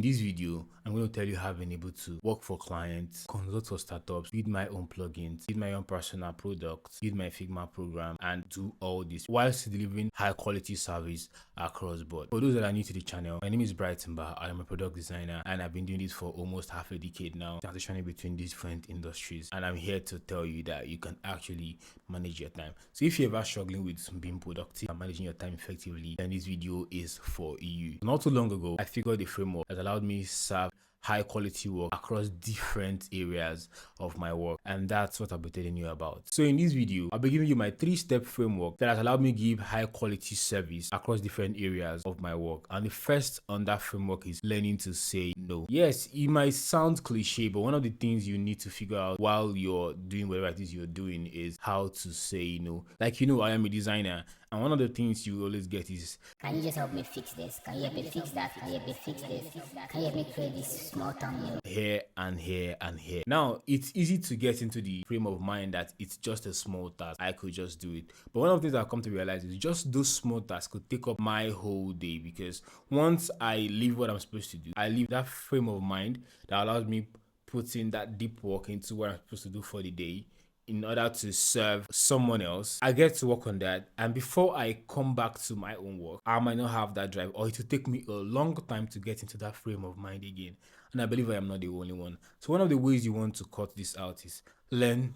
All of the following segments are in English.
this video, I'm going to tell you how I've been able to work for clients, consult for startups, build my own plugins, build my own personal products, build my Figma program, and do all this whilst delivering high quality service across board. For those that are new to the channel, my name is Brightonba. I am a product designer and I've been doing this for almost half a decade now, transitioning between different industries. And I'm here to tell you that you can actually manage your time. So if you're ever struggling with being productive and managing your time effectively, then this video is for you. Not too long ago, I figured a framework that allowed me to serve high quality work across different areas of my work, and that's what I'll be telling you about. So in this video, I'll be giving you my 3-step framework that has allowed me to give high quality service across different areas of my work. And the first on that framework is learning to say no. Yes, it might sound cliche, but one of the things you need to figure out while you're doing whatever it is you're doing is how to say no. Like, I am a designer, and one of the things you always get is, can you just help me fix this? Can you help me fix that? Can you help me fix this? Can you help me create this small thumbnail? Here and here and here. Now, it's easy to get into the frame of mind that it's just a small task, I could just do it. But one of the things I've come to realize is just those small tasks could take up my whole day, because once I leave what I'm supposed to do, I leave that frame of mind that allows me putting that deep work into what I'm supposed to do for the day in order to serve someone else. I get to work on that, and before I come back to my own work, I might not have that drive, or it will take me a long time to get into that frame of mind again. And I believe I am not the only one. So one of the ways you want to cut this out is learn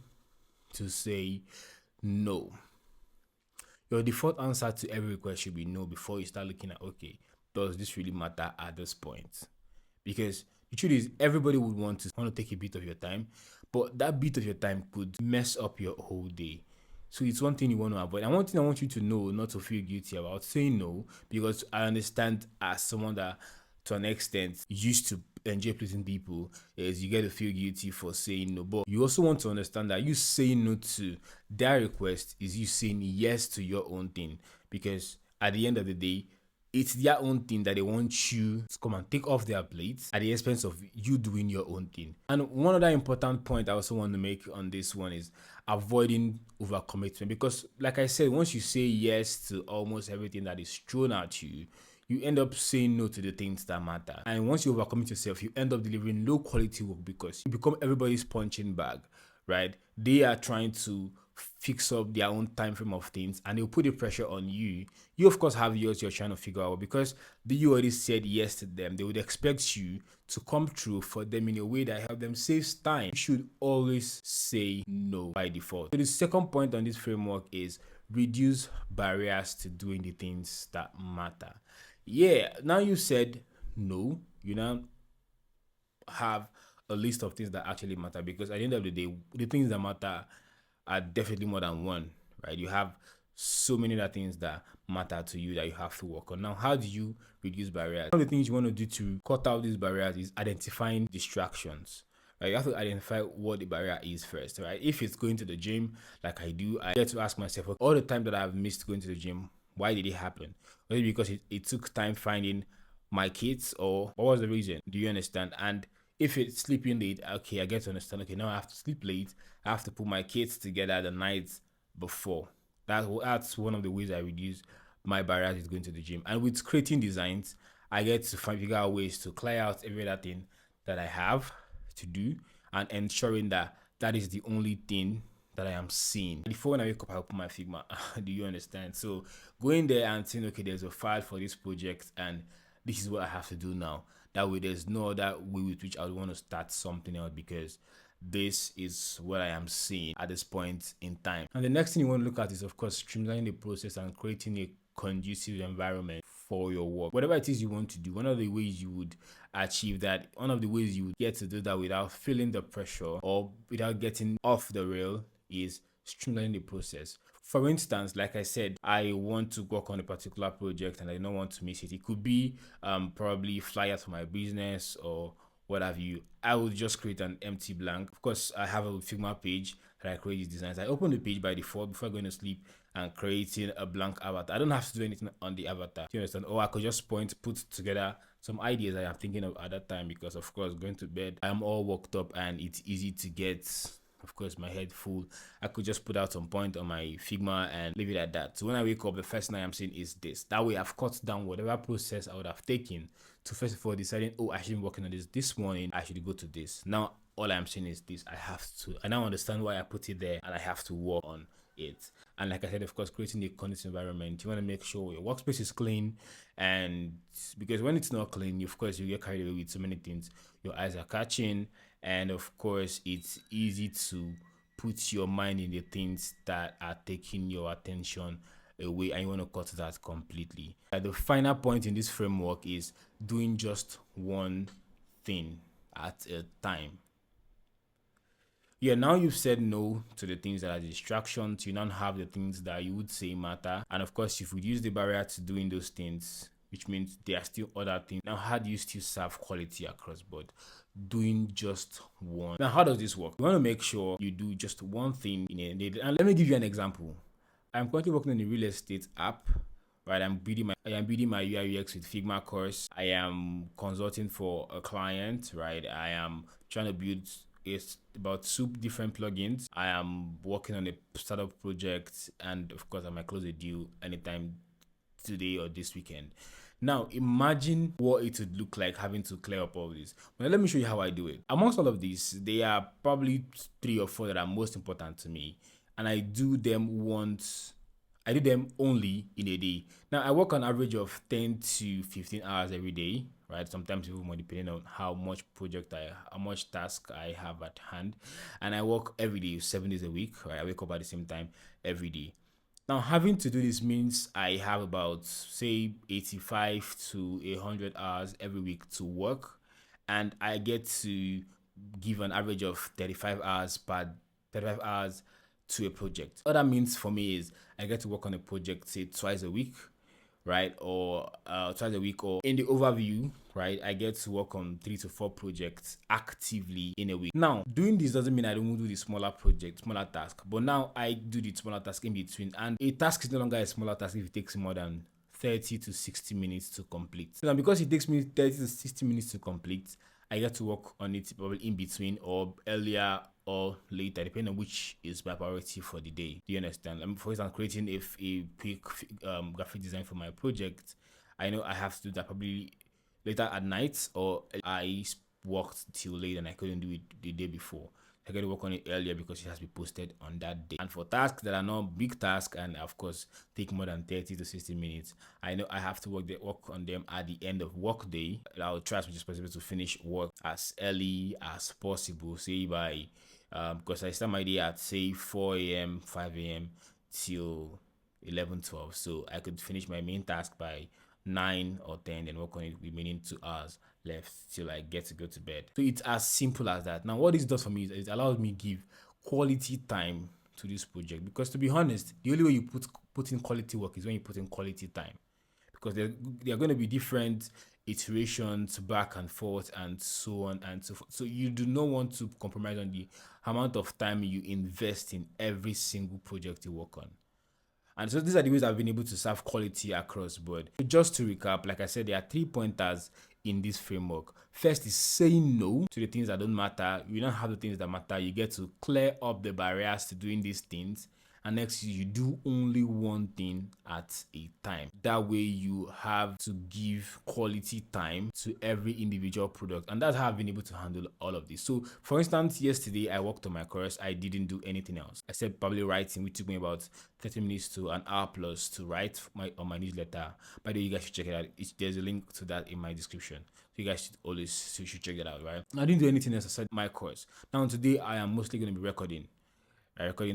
to say no. Your default answer to every request should be no before you start looking at, okay, does this really matter at this point? Because the truth is, everybody would want to take a bit of your time, but that bit of your time could mess up your whole day. So it's one thing you want to avoid. And one thing I want you to know, not to feel guilty about saying no, because I understand as someone that to an extent used to enjoy pleasing people, is you get to feel guilty for saying no. But you also want to understand that you saying no to their request is you saying yes to your own thing, because at the end of the day, it's their own thing that they want you to come and take off their plates at the expense of you doing your own thing. And one other important point I also want to make on this one is avoiding overcommitment, because like I said, once you say yes to almost everything that is thrown at you, you end up saying no to the things that matter. And once you overcommit yourself, you end up delivering low quality work because you become everybody's punching bag, right? They are trying to fix up their own time frame of things, and they'll put the pressure on you. You of course have yours you're trying to figure out, because you already said yes to them. They would expect you to come through for them in a way that help them saves time. You should always say no by default. So the second point on this framework is reduce barriers to doing the things that matter. Yeah, now you said no, you now have a list of things that actually matter, because at the end of the day, the things that matter are definitely more than one, right? You have so many other things that matter to you that you have to work on. Now, how do you reduce barriers? One of the things you want to do to cut out these barriers is identifying distractions. Right? You have to identify what the barrier is first, right? If it's going to the gym, like I do, I get to ask myself, all the time that I've missed going to the gym, why did it happen? Was it because it took time finding my kids, or what was the reason? Do you understand? And if it's sleeping late, okay, I get to understand, okay, now I have to sleep late. I have to put my kids together the night before. That's one of the ways I reduce my barriers is going to the gym. And with creating designs, I get to figure out ways to clear out every other thing that I have to do, and ensuring that that is the only thing that I am seeing. Before when I wake up, I open my Figma. Do you understand? So going there and saying, okay, there's a file for this project and this is what I have to do now. That way there's no other way with which I would want to start something else, because this is what I am seeing at this point in time. And the next thing you want to look at is, of course, streamlining the process and creating a conducive environment for your work. Whatever it is you want to do, one of the ways you would achieve that, one of the ways you would get to do that without feeling the pressure or without getting off the rail is streamlining the process. For instance, like I said, I want to work on a particular project and I don't want to miss it. It could be probably flyers for my business or what have you. I will just create an empty blank. Of course, I have a Figma page that I create these designs. I open the page by default before going to sleep and creating a blank avatar. I don't have to do anything on the avatar. Do you understand? Or I could just put together some ideas I am thinking of at that time, because of course going to bed, I'm all worked up and it's easy to get of course, my head full, I could just put out some point on my Figma and leave it at that. So when I wake up, the first thing I'm saying is this. That way I've cut down whatever process I would have taken to first of all deciding, oh, I should be working on this morning, I should go to this. Now all I'm saying is this: I now understand why I put it there and I have to work on it. And like I said, of course, creating a conducive environment, you want to make sure your workspace is clean. And because when it's not clean, of course, you get carried away with so many things your eyes are catching. And of course, it's easy to put your mind in the things that are taking your attention away, and you want to cut that completely. The final point in this framework is doing just one thing at a time. Yeah, now you've said no to the things that are distractions. You now have the things that you would say matter. And of course, you've reduced the barrier to doing those things, which means there are still other things. Now, how do you still serve quality across board? Doing just one. Now, how does this work? You want to make sure you do just one thing in a day. And let me give you an example. I'm currently working on a real estate app. Right, I am building my UI UX with Figma course. I am consulting for a client. Right, I am trying to build about 2 different plugins. I am working on a startup project, and of course I might close a deal anytime today or this weekend. Now imagine what it would look like having to clear up all this. Well, let me show you how I do it. Amongst all of these, there are probably 3 or 4 that are most important to me, and I do them only in a day. Now I work on average of 10 to 15 hours every day, right? Sometimes even more depending on how much task I have at hand. And I work every day, 7 days a week, right? I wake up at the same time every day. Now having to do this means I have about say 85 to 100 hours every week to work, and I get to give an average of 35 hours to a project. What that means for me is I get to work on a project, say twice a week, right? Or twice a week, or in the overview, right? I get to work on 3 to 4 projects actively in a week. Now, doing this doesn't mean I don't do the smaller task, but now I do the smaller task in between. And a task is no longer a smaller task if it takes more than 30 to 60 minutes to complete. So now, because it takes me 30 to 60 minutes to complete, I get to work on it probably in between or earlier or later, depending on which is my priority for the day. Do you understand? For instance, creating a quick graphic design for my project, I know I have to do that probably later at night, or I worked till late and I couldn't do it the day before. I got to work on it earlier because it has to be posted on that day. And for tasks that are not big tasks and of course take more than 30 to 60 minutes, I know I have to work on them at the end of work day. I'll try as much as possible to finish work as early as possible, say by because I start my day at say 4 a.m., 5 a.m. till 11, 12. So I could finish my main task by 9 or 10, then work on it remaining 2 hours left till I get to go to bed. So it's as simple as that. Now what this does for me is it allows me to give quality time to this project, because to be honest, the only way you put in quality work is when you put in quality time, because there are going to be different iterations back and forth and so on and so forth. So you do not want to compromise on the amount of time you invest in every single project you work on. And so these are the ways I've been able to serve quality across board. So just to recap, like I said, there are 3 pointers in this framework. First is saying no to the things that don't matter. You don't have the things that matter. You get to clear up the barriers to doing these things. And next, you do only one thing at a time. That way you have to give quality time to every individual product. And that's how I've been able to handle all of this. So for instance, yesterday I worked on my course. I didn't do anything else except probably writing, which took me about 30 minutes to an hour plus to write on my newsletter. By the way, you guys should check it out. There's a link to that in my description. So you guys should check that out, right? I didn't do anything else aside my course. Now today I am mostly going to be recording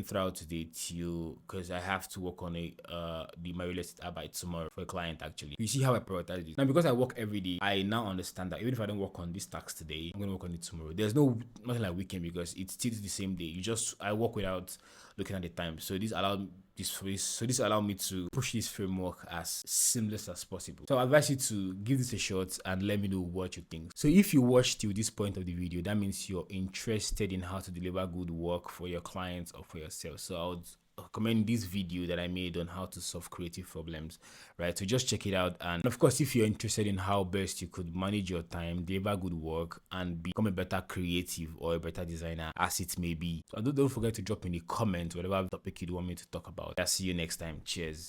throughout today till, because I have to work on my real estate app by tomorrow for a client actually. You see how I prioritize this. Now because I work every day, I now understand that even if I don't work on this task today, I'm gonna work on it tomorrow. There's nothing like weekend, because it's still the same day. I work without looking at the time. So this allowed me to push this framework as seamless as possible. So I advise you to give this a shot and let me know what you think. So if you watched till this point of the video, that means you're interested in how to deliver good work for your clients or for yourself. So I would recommend this video that I made on how to solve creative problems, right? So just check it out. And of course, if you're interested in how best you could manage your time, deliver good work, and become a better creative or a better designer, as it may be, so don't forget to drop in the comments whatever topic you'd want me to talk about. I'll see you next time. Cheers.